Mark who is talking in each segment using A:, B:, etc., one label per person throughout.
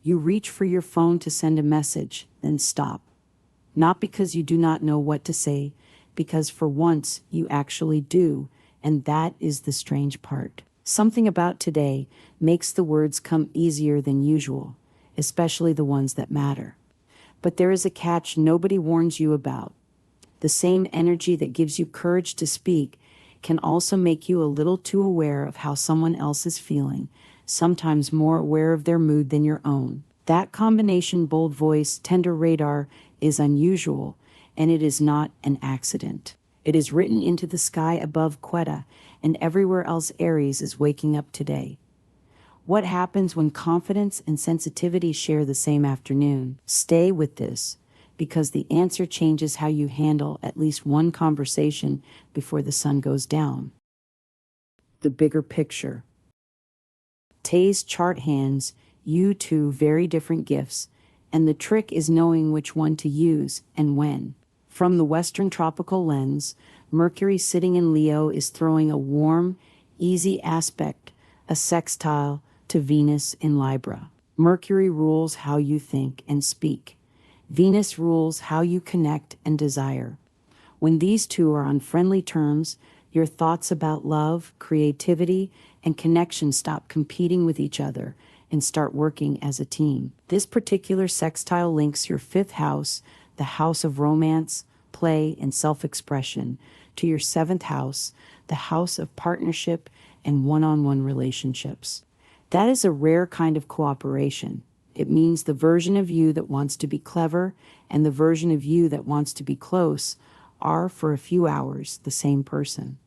A: You reach for your phone to send a message, then stop. Not because you do not know what to say, because for once you actually do, and that is the strange part. Something about today makes the words come easier than usual, especially the ones that matter. But there is a catch nobody warns you about. The same energy that gives you courage to speak can also make you a little too aware of how someone else is feeling, sometimes more aware of their mood than your own. That combination, bold voice, tender radar, is unusual, and it is not an accident. It is written into the sky above Quetta, and everywhere else Aries is waking up today. What happens when confidence and sensitivity share the same afternoon? Stay with this, because the answer changes how you handle at least one conversation before the sun goes down. The bigger picture. Tay's chart hands you two very different gifts, and the trick is knowing which one to use and when. From the Western tropical lens, Mercury sitting in Leo is throwing a warm, easy aspect, a sextile, to Venus in Libra. Mercury rules how you think and speak. Venus rules how you connect and desire. When these two are on friendly terms, your thoughts about love, creativity, and connection stop competing with each other and start working as a team. This particular sextile links your fifth house, the house of romance, play, and self-expression, to your seventh house, the house of partnership and one-on-one relationships. That is a rare kind of cooperation. It means the version of you that wants to be clever and the version of you that wants to be close are, for a few hours, the same person.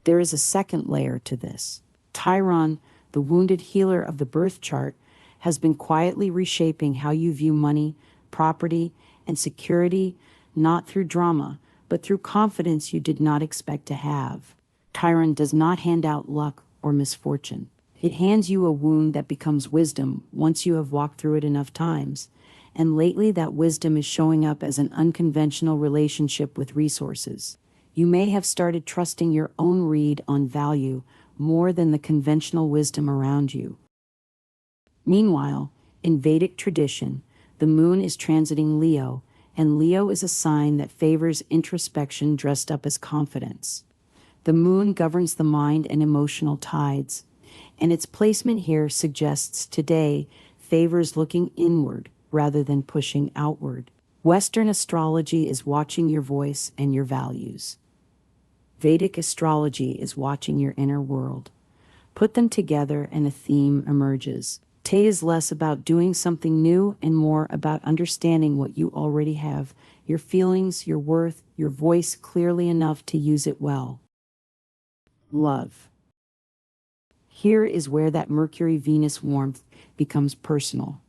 A: There is a second layer to this. Chiron, the wounded healer of the birth chart, has been quietly reshaping how you view money, property, and security, not through drama, but through confidence you did not expect to have. Chiron does not hand out luck or misfortune. It hands you a wound that becomes wisdom once you have walked through it enough times. And lately that wisdom is showing up as an unconventional relationship with resources. You may have started trusting your own read on value more than the conventional wisdom around you. Meanwhile, in Vedic tradition, the moon is transiting Leo, and Leo is a sign that favors introspection dressed up as confidence. The moon governs the mind and emotional tides, and its placement here suggests today favors looking inward rather than pushing outward. Western astrology is watching your voice and your values. Vedic astrology is watching your inner world. Put them together and a theme emerges. Tay is less about doing something new and more about understanding what you already have, your feelings, your worth, your voice clearly enough to use it well. Love. Here is where that Mercury-Venus warmth becomes personal.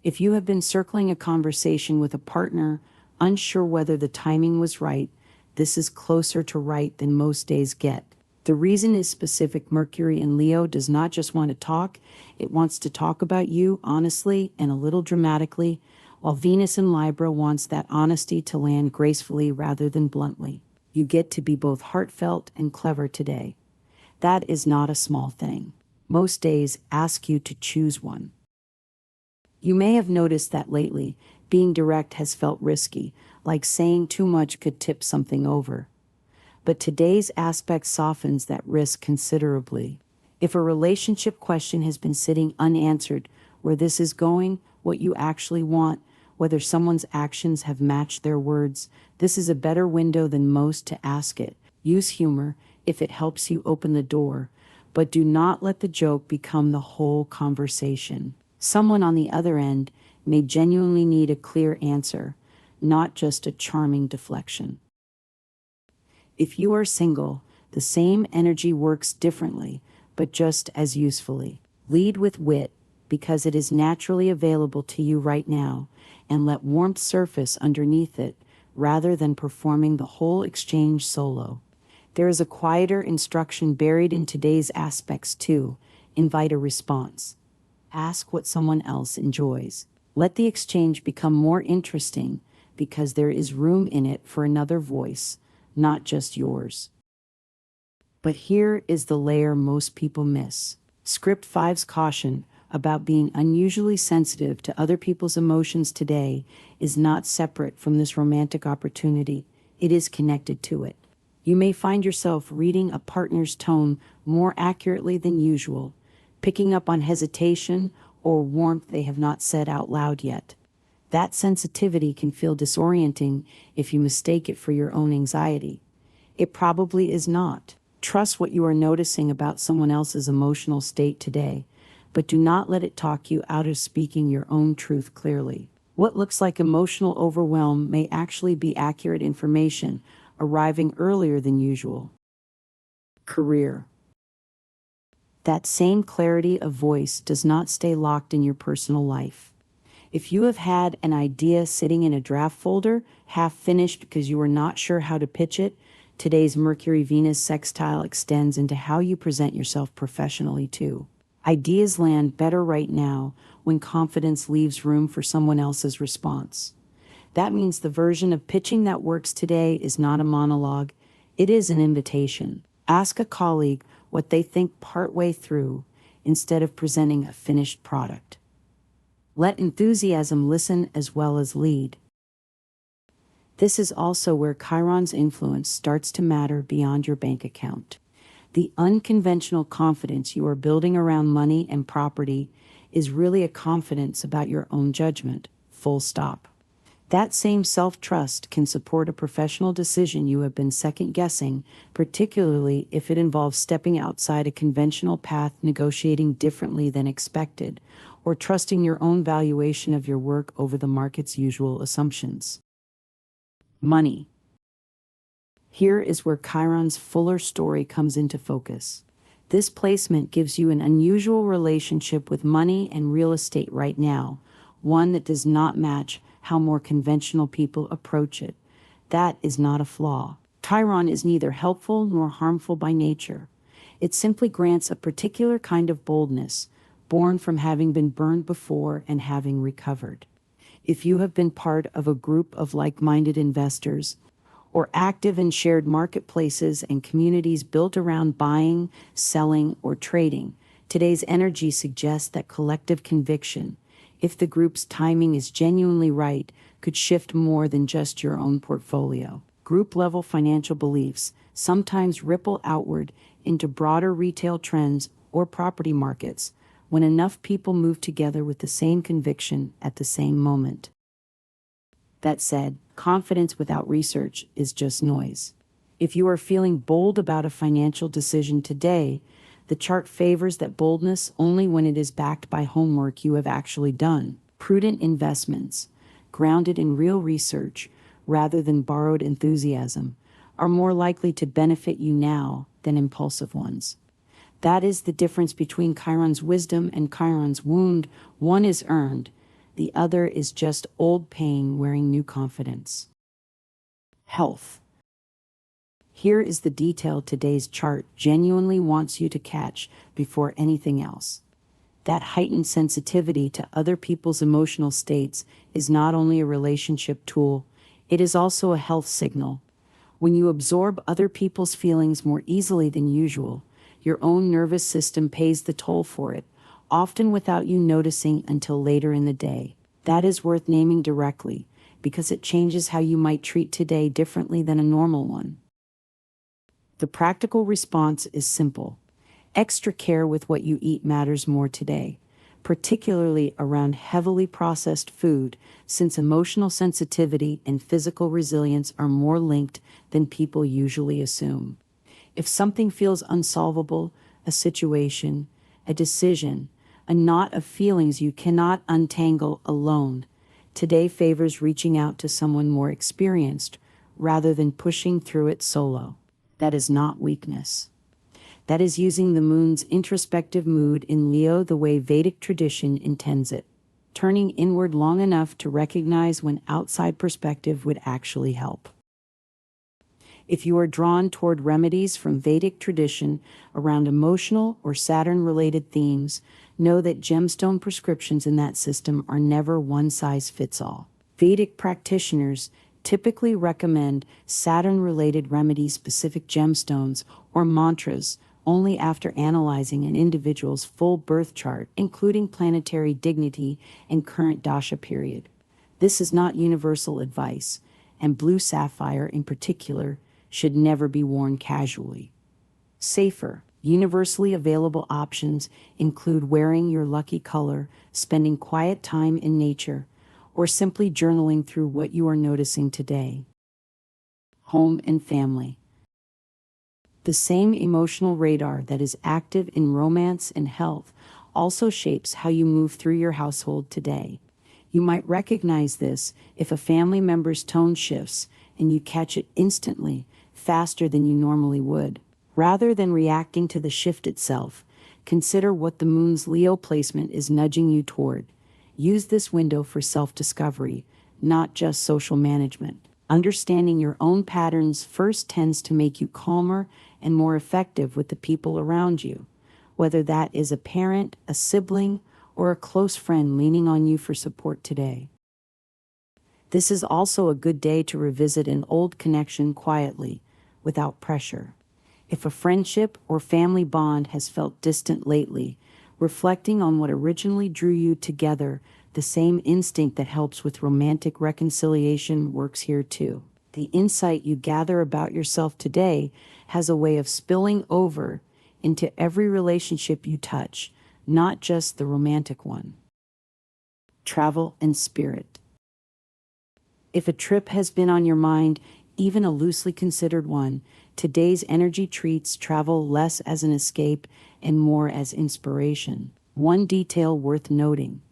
A: If you have been circling a conversation with a partner, unsure whether the timing was right, this is closer to right than most days get. The reason is specific. Mercury in Leo does not just want to talk, it wants to talk about you honestly and a little dramatically, while Venus in Libra wants that honesty to land gracefully rather than bluntly. You get to be both heartfelt and clever today. That is not a small thing. Most days ask you to choose one. You may have noticed that lately, being direct has felt risky, like saying too much could tip something over. But today's aspect softens that risk considerably. If a relationship question has been sitting unanswered, where this is going, what you actually want, whether someone's actions have matched their words, this is a better window than most to ask it. Use humor if it helps you open the door, but do not let the joke become the whole conversation. Someone on the other end may genuinely need a clear answer, not just a charming deflection. If you are single, the same energy works differently, but just as usefully. Lead with wit, because it is naturally available to you right now, and let warmth surface underneath it, rather than performing the whole exchange solo. There is a quieter instruction buried in today's aspects too. Invite a response. Ask what someone else enjoys. Let the exchange become more interesting, because there is room in it for another voice, not just yours. But here is the layer most people miss. Script 5's caution, about being unusually sensitive to other people's emotions today is not separate from this romantic opportunity. It is connected to it. You may find yourself reading a partner's tone more accurately than usual, picking up on hesitation or warmth they have not said out loud yet. That sensitivity can feel disorienting if you mistake it for your own anxiety. It probably is not. Trust what you are noticing about someone else's emotional state today, but do not let it talk you out of speaking your own truth clearly. What looks like emotional overwhelm may actually be accurate information arriving earlier than usual. Career. That same clarity of voice does not stay locked in your personal life. If you have had an idea sitting in a draft folder, half finished because you were not sure how to pitch it, today's Mercury-Venus sextile extends into how you present yourself professionally too. Ideas land better right now when confidence leaves room for someone else's response. That means the version of pitching that works today is not a monologue, it is an invitation. Ask a colleague what they think partway through instead of presenting a finished product. Let enthusiasm listen as well as lead. This is also where Chiron's influence starts to matter beyond your bank account. The unconventional confidence you are building around money and property is really a confidence about your own judgment, full stop. That same self-trust can support a professional decision you have been second-guessing, particularly if it involves stepping outside a conventional path, negotiating differently than expected, or trusting your own valuation of your work over the market's usual assumptions. Money. Here is where Chiron's fuller story comes into focus. This placement gives you an unusual relationship with money and real estate right now, one that does not match how more conventional people approach it. That is not a flaw. Chiron is neither helpful nor harmful by nature. It simply grants a particular kind of boldness, born from having been burned before and having recovered. If you have been part of a group of like-minded investors, or active in shared marketplaces and communities built around buying, selling, or trading, today's energy suggests that collective conviction, if the group's timing is genuinely right, could shift more than just your own portfolio. Group-level financial beliefs sometimes ripple outward into broader retail trends or property markets when enough people move together with the same conviction at the same moment. That said, confidence without research is just noise. If you are feeling bold about a financial decision today, the chart favors that boldness only when it is backed by homework you have actually done. Prudent investments, grounded in real research rather than borrowed enthusiasm, are more likely to benefit you now than impulsive ones. That is the difference between Chiron's wisdom and Chiron's wound. One is earned, the other is just old pain wearing new confidence. Health. Here is the detail today's chart genuinely wants you to catch before anything else. That heightened sensitivity to other people's emotional states is not only a relationship tool, it is also a health signal. When you absorb other people's feelings more easily than usual, your own nervous system pays the toll for it, often without you noticing until later in the day. That is worth naming directly, because it changes how you might treat today differently than a normal one. The practical response is simple. Extra care with what you eat matters more today, particularly around heavily processed food, since emotional sensitivity and physical resilience are more linked than people usually assume. If something feels unsolvable, a situation, a decision, a knot of feelings you cannot untangle alone, today favors reaching out to someone more experienced rather than pushing through it solo. That is not weakness. That is using the moon's introspective mood in Leo the way Vedic tradition intends it, turning inward long enough to recognize when outside perspective would actually help. If you are drawn toward remedies from Vedic tradition around emotional or Saturn-related themes, know that gemstone prescriptions in that system are never one-size-fits-all. Vedic practitioners typically recommend Saturn-related remedies, specific gemstones, or mantras only after analyzing an individual's full birth chart, including planetary dignity and current dasha period. This is not universal advice, and blue sapphire in particular should never be worn casually. Safer, universally available options include wearing your lucky color, spending quiet time in nature, or simply journaling through what you are noticing today. Home and family. The same emotional radar that is active in romance and health also shapes how you move through your household today. You might recognize this if a family member's tone shifts and you catch it instantly, faster than you normally would. Rather than reacting to the shift itself, consider what the moon's Leo placement is nudging you toward. Use this window for self-discovery, not just social management. Understanding your own patterns first tends to make you calmer and more effective with the people around you, whether that is a parent, a sibling, or a close friend leaning on you for support today. This is also a good day to revisit an old connection quietly, without pressure. If a friendship or family bond has felt distant lately, reflecting on what originally drew you together, the same instinct that helps with romantic reconciliation works here too. The insight you gather about yourself today has a way of spilling over into every relationship you touch, not just the romantic one. Travel and spirit. If a trip has been on your mind, even a loosely considered one, today's energy treats travel less as an escape and more as inspiration. One detail worth noting: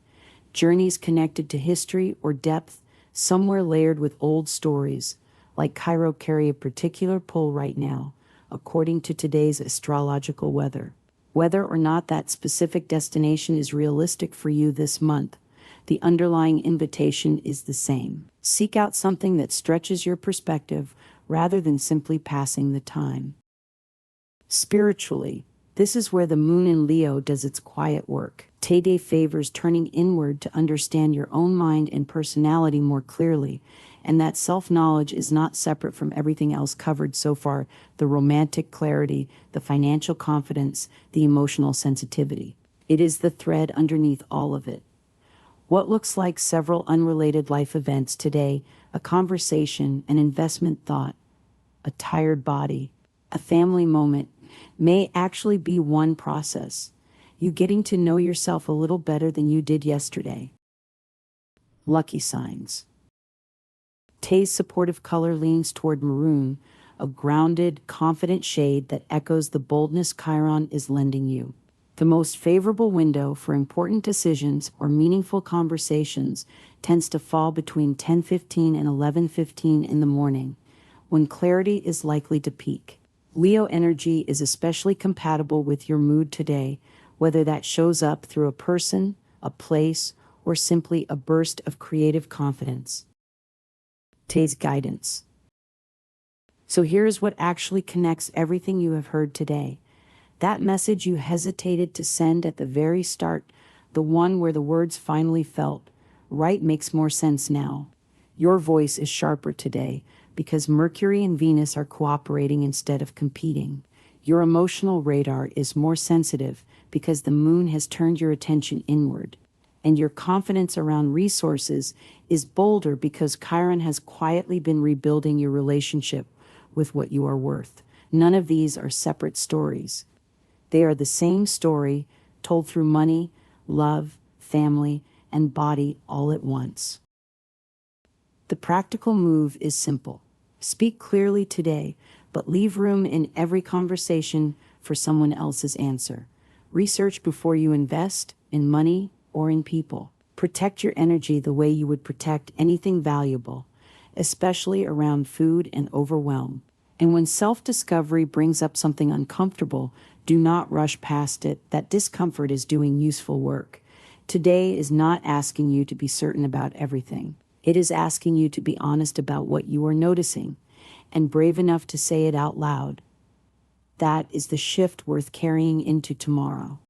A: journeys connected to history or depth, somewhere layered with old stories, like Cairo, carry a particular pull right now, according to today's astrological weather. Whether or not that specific destination is realistic for you this month, the underlying invitation is the same. Seek out something that stretches your perspective rather than simply passing the time. Spiritually, this is where the moon in Leo does its quiet work. Today favors turning inward to understand your own mind and personality more clearly, and that self-knowledge is not separate from everything else covered so far: the romantic clarity, the financial confidence, the emotional sensitivity. It is the thread underneath all of it. What looks like several unrelated life events today, a conversation, an investment thought, a tired body, a family moment, may actually be one process: you getting to know yourself a little better than you did yesterday. Lucky signs. Tay's supportive color leans toward maroon, a grounded, confident shade that echoes the boldness Chiron is lending you. The most favorable window for important decisions or meaningful conversations tends to fall between 10:15 and 11:15 in the morning, when clarity is likely to peak. Leo energy is especially compatible with your mood today, whether that shows up through a person, a place, or simply a burst of creative confidence. Tay's guidance. So here's what actually connects everything you have heard today. That message you hesitated to send at the very start, the one where the words finally felt right, makes more sense now. Your voice is sharper today because Mercury and Venus are cooperating instead of competing. Your emotional radar is more sensitive because the moon has turned your attention inward. And your confidence around resources is bolder because Chiron has quietly been rebuilding your relationship with what you are worth. None of these are separate stories. They are the same story, told through money, love, family, and body all at once. The practical move is simple. Speak clearly today, but leave room in every conversation for someone else's answer. Research before you invest in money or in people. Protect your energy the way you would protect anything valuable, especially around food and overwhelm. And when self-discovery brings up something uncomfortable, do not rush past it. That discomfort is doing useful work. Today is not asking you to be certain about everything. It is asking you to be honest about what you are noticing and brave enough to say it out loud. That is the shift worth carrying into tomorrow.